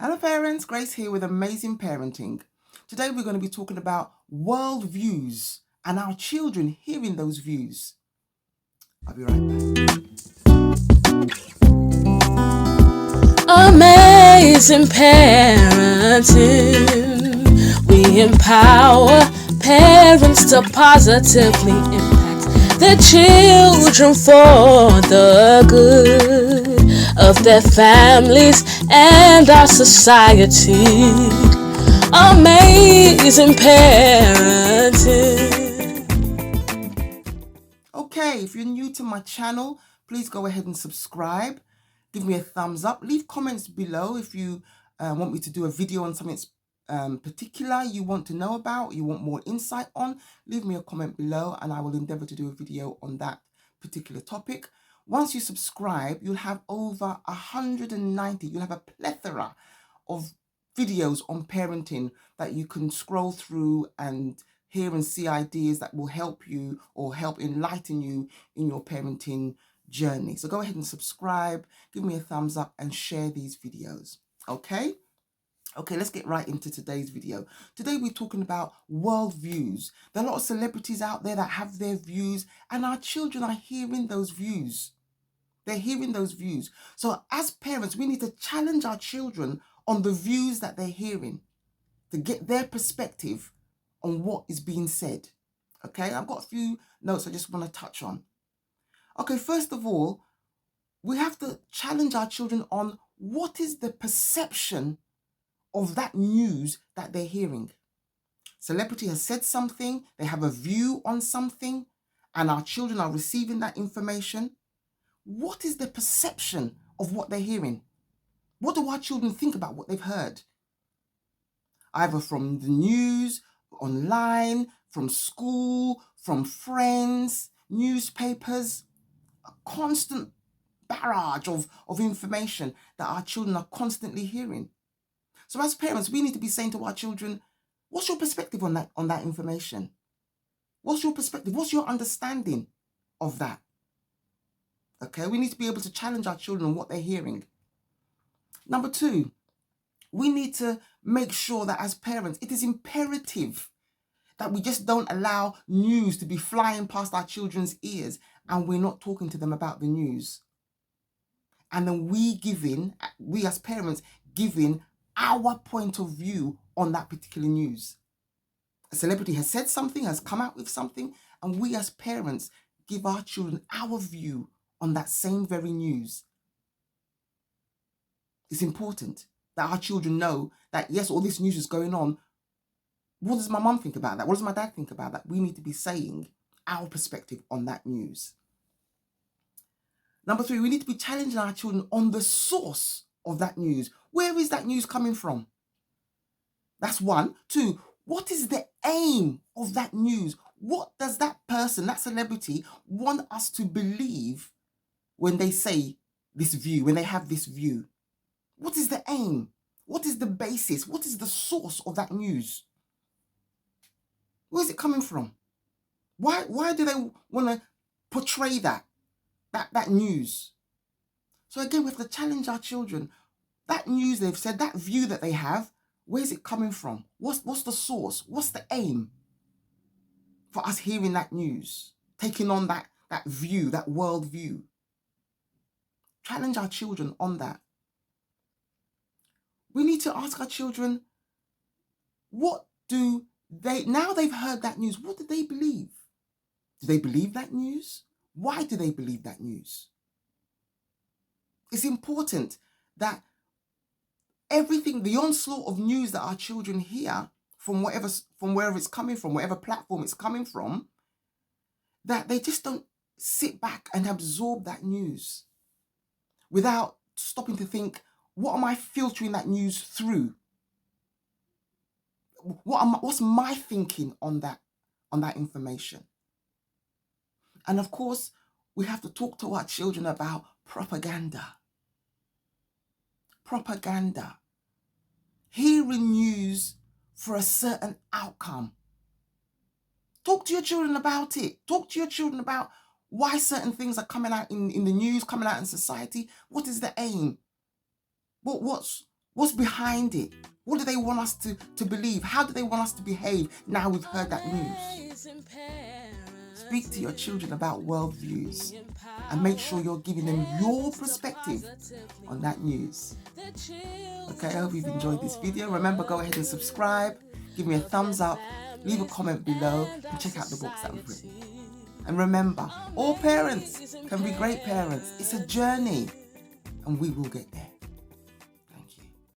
Hello parents, Grace here with Amazing Parenting. Today we're going to be talking about world views and our children hearing those views. I'll be right back. Amazing parenting. We empower parents to positively impact their children for the good of their families and our society. Amazing parenting. Okay, if you're new to my channel, please go ahead and subscribe. Give me a thumbs up. Leave comments below if you want me to do a video on something particular you want to know about, you want more insight on. Leave me a comment below and I will endeavor to do a video on that particular topic. Once you subscribe, you'll have over 190. You'll have a plethora of videos on parenting that you can scroll through and hear and see ideas that will help you or help enlighten you in your parenting journey. So go ahead and subscribe, give me a thumbs up and share these videos. Okay, let's get right into today's video. Today we're talking about world views. There are a lot of celebrities out there that have their views and our children are hearing those views. They're hearing those views. So as parents, we need to challenge our children on the views that they're hearing to get their perspective on what is being said. Okay, I've got a few notes I just want to touch on. Okay, first of all, we have to challenge our children on what is the perception of that news that they're hearing. Celebrity has said something, they have a view on something, and our children are receiving that information. What is the perception of what they're hearing? What do our children think about what they've heard? Either from the news, online, from school, from friends, newspapers, a constant barrage of information that our children are constantly hearing. So as parents, we need to be saying to our children, what's your perspective on that information? What's your perspective? What's your understanding of that? Okay, we need to be able to challenge our children on what they're hearing. Number two, we need to make sure that as parents, it is imperative that we just don't allow news to be flying past our children's ears and we're not talking to them about the news. And then we as parents, giving our point of view on that particular news. A celebrity has said something, has come out with something, and we as parents give our children our view on that same very news. It's important that our children know that, yes, all this news is going on. What does my mum think about that? What does my dad think about that? We need to be saying our perspective on that news. Number three, we need to be challenging our children on the source of that news. Where is that news coming from? That's one. Two, what is the aim of that news? What does that person, that celebrity, want us to believe when they say this view, when they have this view? What is the aim? What is the basis? What is the source of that news? Where is it coming from? Why do they want to portray that news? So again, we have to challenge our children. That news they've said, that view that they have, where's it coming from? What's the source? What's the aim for us hearing that news, taking on that view, that world view? Challenge our children on that. We need to ask our children, what do they, now they've heard that news, what do they believe? Do they believe that news? Why do they believe that news? It's important that everything, the onslaught of news that our children hear from wherever it's coming from, whatever platform it's coming from, that they just don't sit back and absorb that news without stopping to think, what am I filtering that news through? What's my thinking on that information? And of course, we have to talk to our children about propaganda. Propaganda. Hearing news for a certain outcome. Talk to your children about it. Talk to your children about why certain things are coming out in the news, coming out in society. What is the aim? What's What's behind it? What do they want us to believe? How do they want us to behave now we've heard that news? Speak to your children about worldviews and make sure you're giving them your perspective on that news. Okay, I hope you've enjoyed this video. Remember, go ahead and subscribe, give me a thumbs up, leave a comment below, and check out the books that we've written. And remember, all parents can be great parents. It's a journey, and we will get there.